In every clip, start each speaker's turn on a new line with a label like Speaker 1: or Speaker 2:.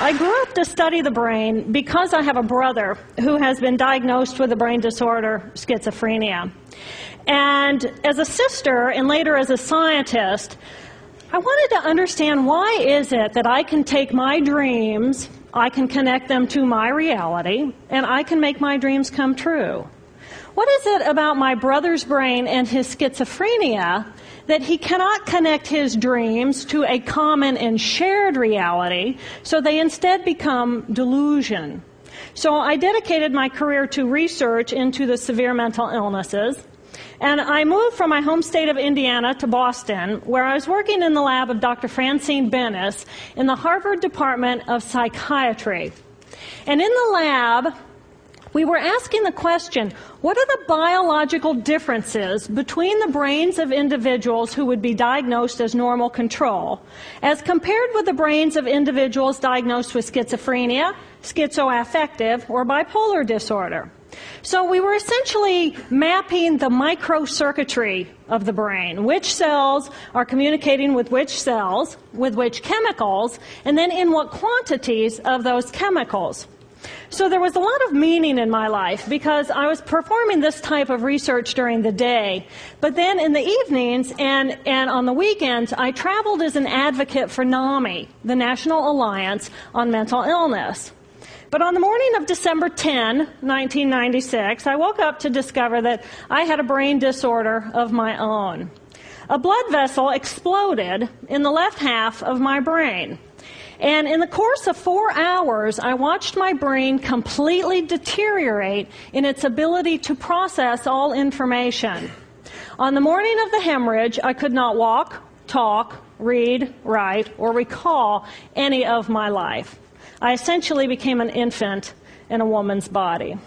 Speaker 1: I grew up to study the brain because I have a brother who has been diagnosed with the brain disorder schizophrenia. And as a sister and later as a scientist, I wanted to understand why is it that I can take my dreams, I can connect them to my reality, and I can make my dreams come true. What is it about my brother's brain and his schizophrenia that he cannot connect his dreams to a common and shared reality, so they instead become delusion? So I dedicated my career to research into the severe mental illnesses, and I moved from my home state of Indiana to Boston, where I was working in the lab of Dr. Francine Bennis in the Harvard Department of Psychiatry. And in the lab, we were asking the question, what are the biological differences between the brains of individuals who would be diagnosed as normal control as compared with the brains of individuals diagnosed with schizophrenia, schizoaffective, or bipolar disorder? So we were essentially mapping the microcircuitry of the brain, which cells are communicating with which cells, with which chemicals, and then in what quantities of those chemicals. So there was a lot of meaning in my life because I was performing this type of research during the day. But then in the evenings and on the weekends, I traveled as an advocate for NAMI, the National Alliance on Mental Illness. But on the morning of December 10, 1996, I woke up to discover that I had a brain disorder of my own. A blood vessel exploded in the left half of my brain. And in the course of 4 hours, I watched my brain completely deteriorate in its ability to process all information. On the morning of the hemorrhage, I could not walk, talk, read, write, or recall any of my life. I essentially became an infant in a woman's body.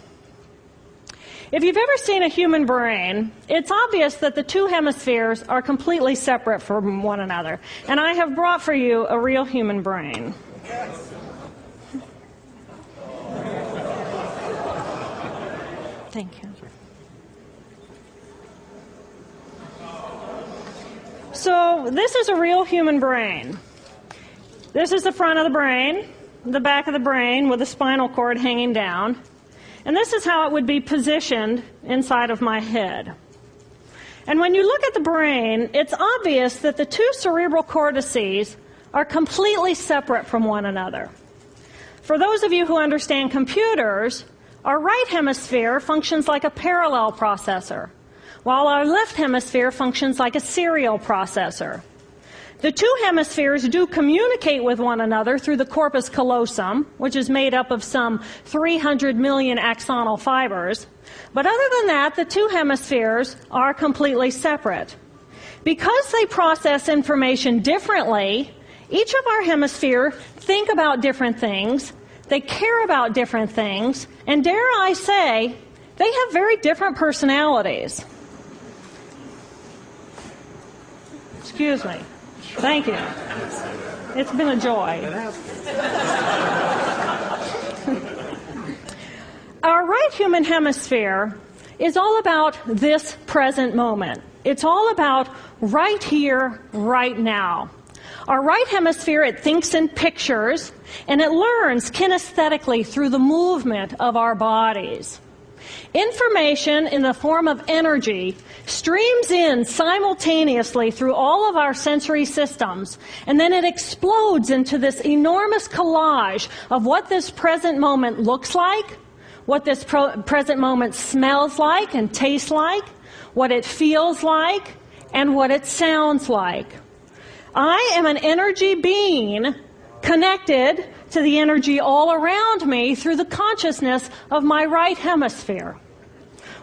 Speaker 1: If you've ever seen a human brain, it's obvious that the two hemispheres are completely separate from one another. And I have brought for you a real human brain. Thank you. So this is a real human brain. This is the front of the brain, the back of the brain with the spinal cord hanging down. And this is how it would be positioned inside of my head. And when you look at the brain, it's obvious that the two cerebral cortices are completely separate from one another. For those of you who understand computers, our right hemisphere functions like a parallel processor, while our left hemisphere functions like a serial processor. The two hemispheres do communicate with one another through the corpus callosum, which is made up of some 300 million axonal fibers. But other than that, the two hemispheres are completely separate. Because they process information differently, each of our hemispheres think about different things, they care about different things, and dare I say, they have very different personalities. Excuse me. Thank you. It's been a joy. Our right human hemisphere is all about this present moment. It's all about right here, right now. Our right hemisphere, it thinks in pictures, and it learns kinesthetically through the movement of our bodies. Information in the form of energy streams in simultaneously through all of our sensory systems, and then it explodes into this enormous collage of what this present moment looks like, what this present moment smells like and tastes like, what it feels like, and what it sounds like. I am an energy being connected to the energy all around me through the consciousness of my right hemisphere.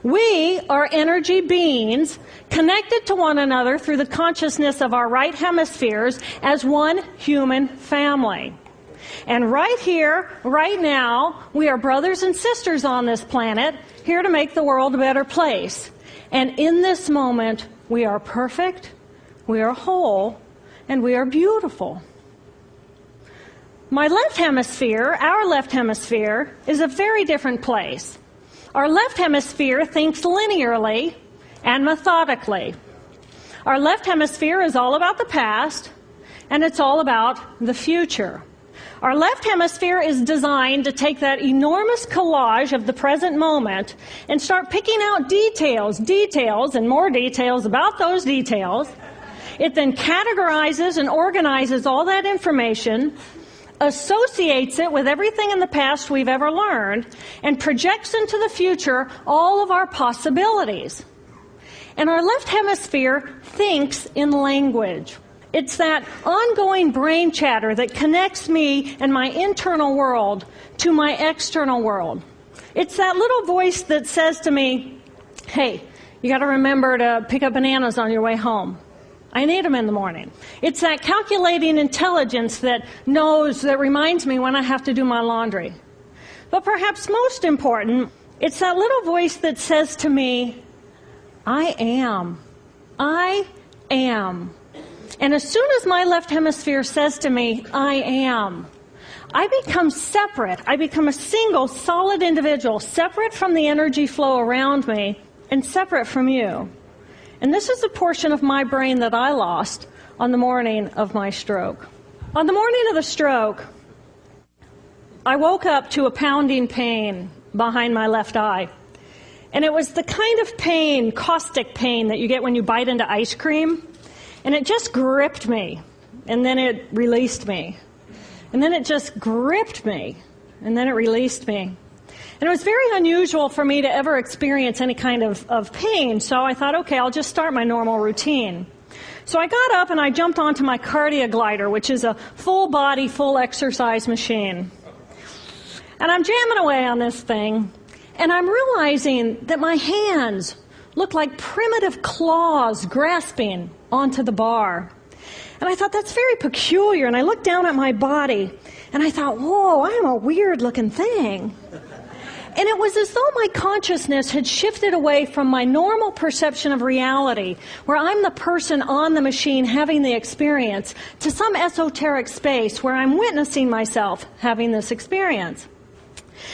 Speaker 1: We are energy beings connected to one another through the consciousness of our right hemispheres as one human family. And right here, right now, we are brothers and sisters on this planet, here to make the world a better place. And in this moment, we are perfect, we are whole, and we are beautiful. My left hemisphere, our left hemisphere, is a very different place. Our left hemisphere thinks linearly and methodically. Our left hemisphere is all about the past, and it's all about the future. Our left hemisphere is designed to take that enormous collage of the present moment and start picking out details, and more details about those details. It then categorizes and organizes all that information, associates it with everything in the past we've ever learned, and projects into the future all of our possibilities. And our left hemisphere thinks in language. It's that ongoing brain chatter that connects me and my internal world to my external world. It's that little voice that says to me, hey, you got to remember to pick up bananas on your way home. I need them in the morning. It's that calculating intelligence that reminds me when I have to do my laundry. But perhaps most important, it's that little voice that says to me, I am. I am. And as soon as my left hemisphere says to me, I am, I become separate. I become a single, solid individual, separate from the energy flow around me and separate from you. And this is the portion of my brain that I lost on the morning of my stroke. On the morning of the stroke, I woke up to a pounding pain behind my left eye. And it was the kind of pain, caustic pain, that you get when you bite into ice cream. And it just gripped me, and then it released me. And then it just gripped me, and then it released me. And it was very unusual for me to ever experience any kind of pain, so I thought, okay, I'll just start my normal routine. So I got up and I jumped onto my cardio glider, which is a full body, full exercise machine. And I'm jamming away on this thing, and I'm realizing that my hands look like primitive claws grasping onto the bar. And I thought, that's very peculiar. And I looked down at my body, and I thought, whoa, I'm a weird-looking thing. And it was as though my consciousness had shifted away from my normal perception of reality, where I'm the person on the machine having the experience, to some esoteric space where I'm witnessing myself having this experience.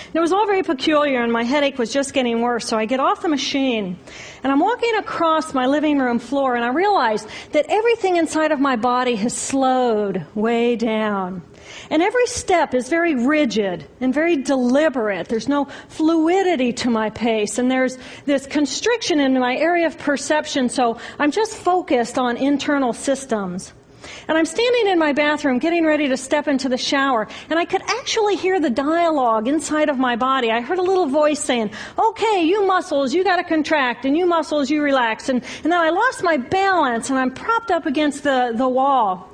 Speaker 1: And it was all very peculiar, and my headache was just getting worse, so I get off the machine, and I'm walking across my living room floor, and I realize that everything inside of my body has slowed way down. And every step is very rigid and very deliberate. There's no fluidity to my pace, and there's this constriction in my area of perception, so I'm just focused on internal systems. And I'm standing in my bathroom getting ready to step into the shower, and I could actually hear the dialogue inside of my body. I heard a little voice saying, okay, you muscles, you got to contract, and you muscles, you relax. And then I lost my balance, and I'm propped up against the wall.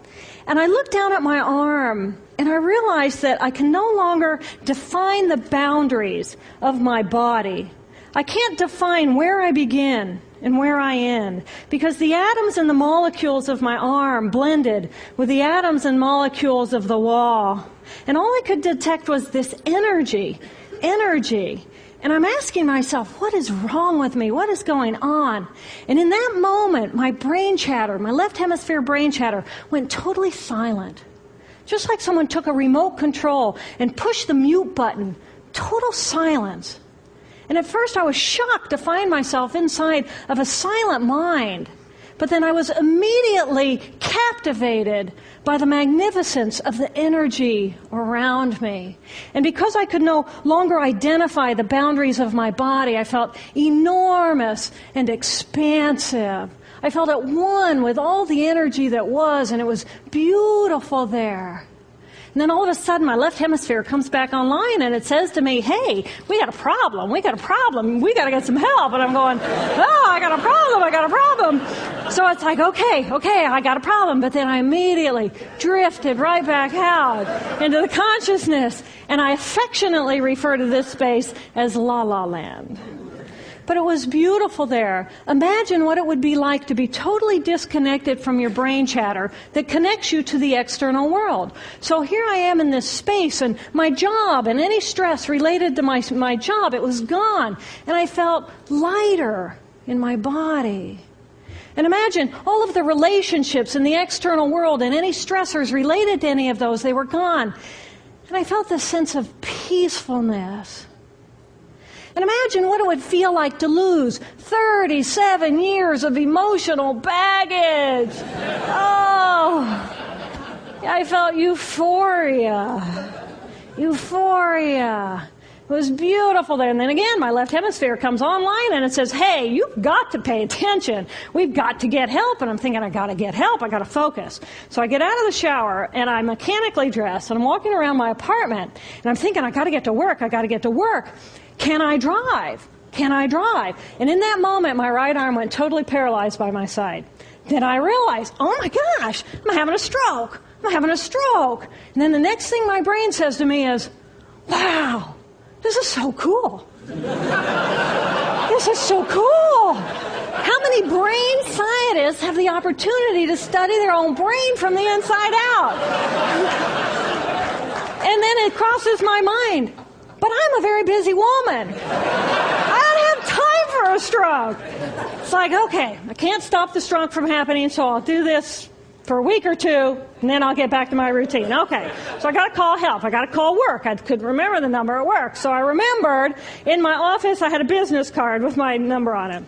Speaker 1: And I looked down at my arm, and I realized that I can no longer define the boundaries of my body. I can't define where I begin and where I end, because the atoms and the molecules of my arm blended with the atoms and molecules of the wall. And all I could detect was this energy. And I'm asking myself, what is wrong with me? What is going on? And in that moment, my brain chatter, my left hemisphere brain chatter, went totally silent. Just like someone took a remote control and pushed the mute button. Total silence. And at first I was shocked to find myself inside of a silent mind. But then I was immediately captivated by the magnificence of the energy around me. And because I could no longer identify the boundaries of my body, I felt enormous and expansive. I felt at one with all the energy that was, and it was beautiful there. And then all of a sudden, my left hemisphere comes back online, and it says to me, hey, we got a problem, we got to get some help. And I'm going, oh, I got a problem. So it's like, okay, I got a problem. But then I immediately drifted right back out into the consciousness, and I affectionately refer to this space as La La Land. But it was beautiful there. Imagine what it would be like to be totally disconnected from your brain chatter that connects you to the external world. So here I am in this space, and my job and any stress related to my job, it was gone. And I felt lighter in my body. And imagine all of the relationships in the external world and any stressors related to any of those, they were gone. And I felt this sense of peacefulness. And imagine what it would feel like to lose 37 years of emotional baggage. Oh, I I felt euphoria. Euphoria. It was beautiful there. And then again, my left hemisphere comes online and it says, hey, you've got to pay attention. We've got to get help. And I'm thinking, I got to get help. I got to focus. So I get out of the shower and I'm mechanically dressed and I'm walking around my apartment and I'm thinking, I got to get to work. I got to get to work. Can I drive? Can I drive? And in that moment, my right arm went totally paralyzed by my side. Then I realized, oh my gosh, I'm having a stroke. I'm having a stroke. And then the next thing my brain says to me is, wow, this is so cool. This is so cool. How many brain scientists have the opportunity to study their own brain from the inside out? And then it crosses my mind, but I'm a very busy woman. I don't have time for a stroke. It's like, okay, I can't stop the stroke from happening, so I'll do this for a week or two, and then I'll get back to my routine. Okay, so I got to call help. I got to call work. I couldn't remember the number at work. So I remembered in my office I had a business card with my number on it.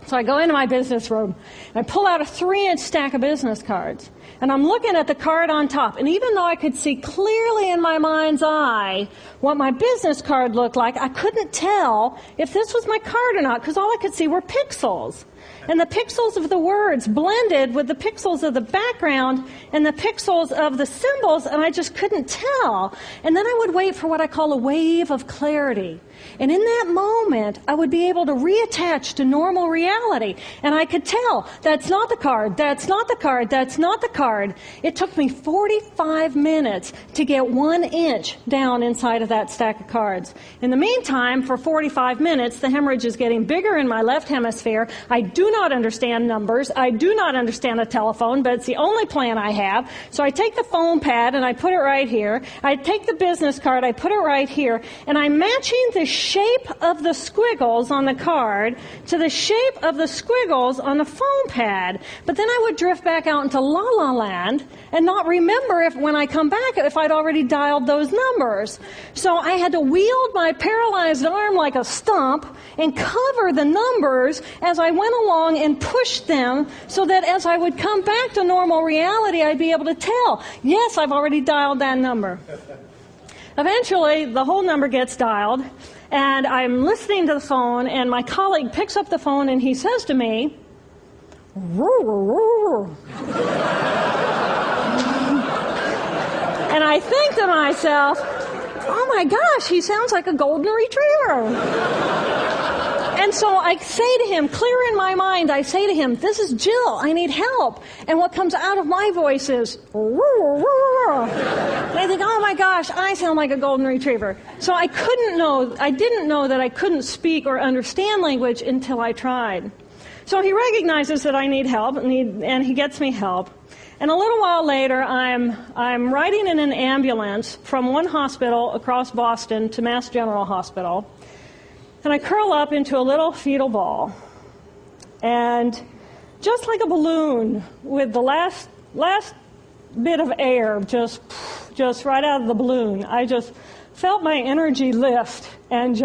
Speaker 1: So I go into my business room, and I pull out a 3-inch stack of business cards. And I'm looking at the card on top. And even though I could see clearly in my mind's eye what my business card looked like, I couldn't tell if this was my card or not, because all I could see were pixels. And the pixels of the words blended with the pixels of the background and the pixels of the symbols, and I just couldn't tell. And then I would wait for what I call a wave of clarity. And in that moment, I would be able to reattach to normal reality. And I could tell, that's not the card, that's not the card, that's not the card. It took me 45 minutes to get 1 inch down inside of that stack of cards. In the meantime, for 45 minutes, the hemorrhage is getting bigger in my left hemisphere. I do not understand numbers. I do not understand a telephone, but it's the only plan I have. So I take the phone pad and I put it right here. I take the business card, I put it right here, and I'm matching the shape of the squiggles on the card to the shape of the squiggles on the phone pad. But then I would drift back out into la la land and not remember if when I come back if I'd already dialed those numbers. So I had to wield my paralyzed arm like a stump and cover the numbers as I went along and push them so that as I would come back to normal reality, I'd be able to tell, yes, I've already dialed that number. Eventually, the whole number gets dialed, and I'm listening to the phone, and my colleague picks up the phone, and he says to me, and I think to myself, oh my gosh, he sounds like a golden retriever. And so I say to him, clear in my mind, I say to him, this is Jill, I need help. And what comes out of my voice is, and I think, oh my gosh, I sound like a golden retriever. So I didn't know that I couldn't speak or understand language until I tried. So he recognizes that I need help, and he gets me help. And a little while later, I'm riding in an ambulance from one hospital across Boston to Mass General Hospital. And I curl up into a little fetal ball. And just like a balloon, with the last bit of air just right out of the balloon, I just felt my energy lift and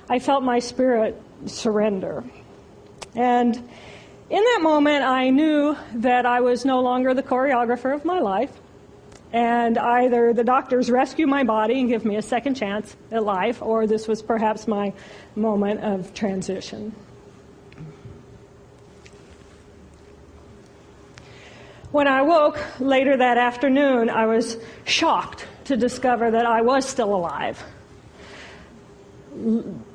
Speaker 1: I felt my spirit surrender. And in that moment, I knew that I was no longer the choreographer of my life. And either the doctors rescue my body and give me a second chance at life, or this was perhaps my moment of transition. When I woke later that afternoon, I was shocked to discover that I was still alive.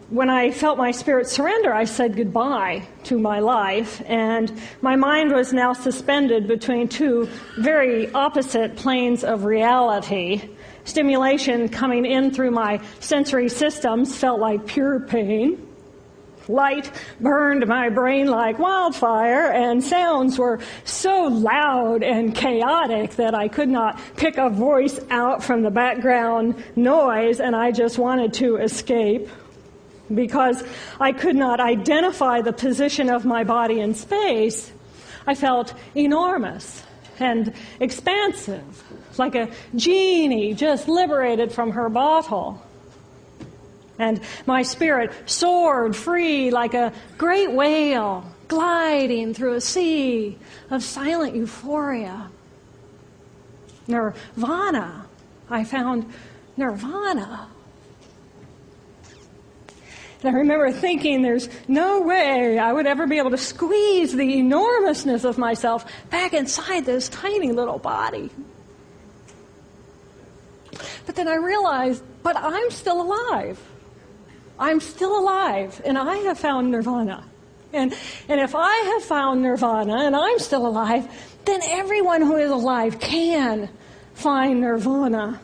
Speaker 1: When I felt my spirit surrender, I said goodbye to my life, and my mind was now suspended between two very opposite planes of reality. Stimulation coming in through my sensory systems felt like pure pain. Light burned my brain like wildfire, and sounds were so loud and chaotic that I could not pick a voice out from the background noise, and I just wanted to escape. Because I could not identify the position of my body in space, I felt enormous and expansive, like a genie just liberated from her bottle. And my spirit soared free like a great whale gliding through a sea of silent euphoria. nirvana. I found nirvana. And I remember thinking there's no way I would ever be able to squeeze the enormousness of myself back inside this tiny little body. But then I realized, but I'm still alive. I'm still alive, and I have found nirvana. And if I have found nirvana and I'm still alive, then everyone who is alive can find nirvana.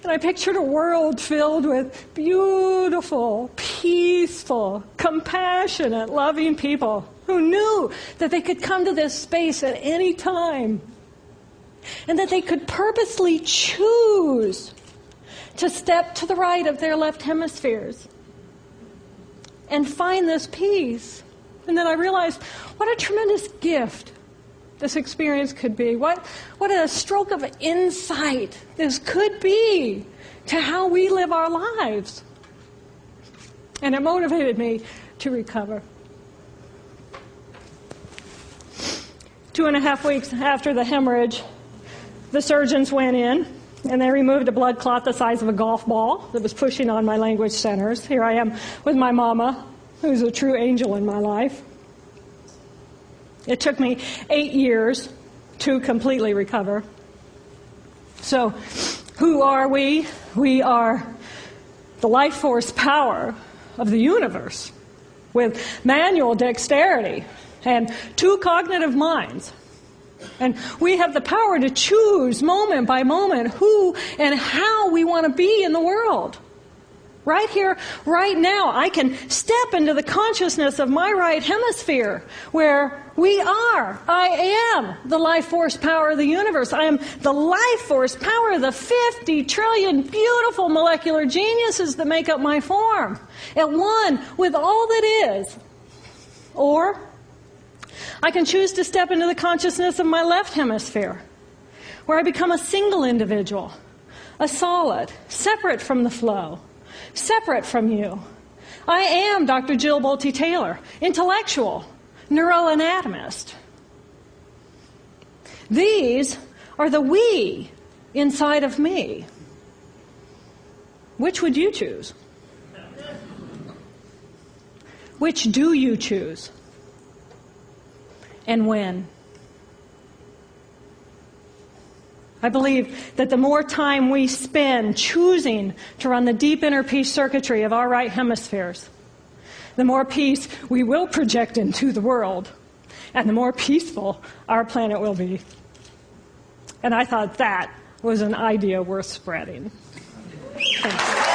Speaker 1: And I pictured a world filled with beautiful, peaceful, compassionate, loving people who knew that they could come to this space at any time and that they could purposely choose to step to the right of their left hemispheres and find this peace. And then I realized what a tremendous gift this experience could be. What a stroke of insight this could be to how we live our lives. And it motivated me to recover. 2.5 weeks after the hemorrhage, the surgeons went in and they removed a blood clot the size of a golf ball that was pushing on my language centers. Here I am with my mama, who's a true angel in my life. It took me 8 years to completely recover. So, who are we? We are the life force power of the universe with manual dexterity and 2 cognitive minds. And we have the power to choose moment by moment who and how we want to be in the world. Right here, right now, I can step into the consciousness of my right hemisphere where I am the life force power of the universe. I am the life force power of the 50 trillion beautiful molecular geniuses that make up my form, at one with all that is. Or I can choose to step into the consciousness of my left hemisphere, where I become a single individual, a solid, separate from the flow, separate from you. I am Dr. Jill Bolte Taylor, intellectual, neuroanatomist. These are the we inside of me. Which would you choose? Which do you choose? And when? I believe that the more time we spend choosing to run the deep inner peace circuitry of our right hemispheres, the more peace we will project into the world, and the more peaceful our planet will be. And I thought that was an idea worth spreading. Thanks.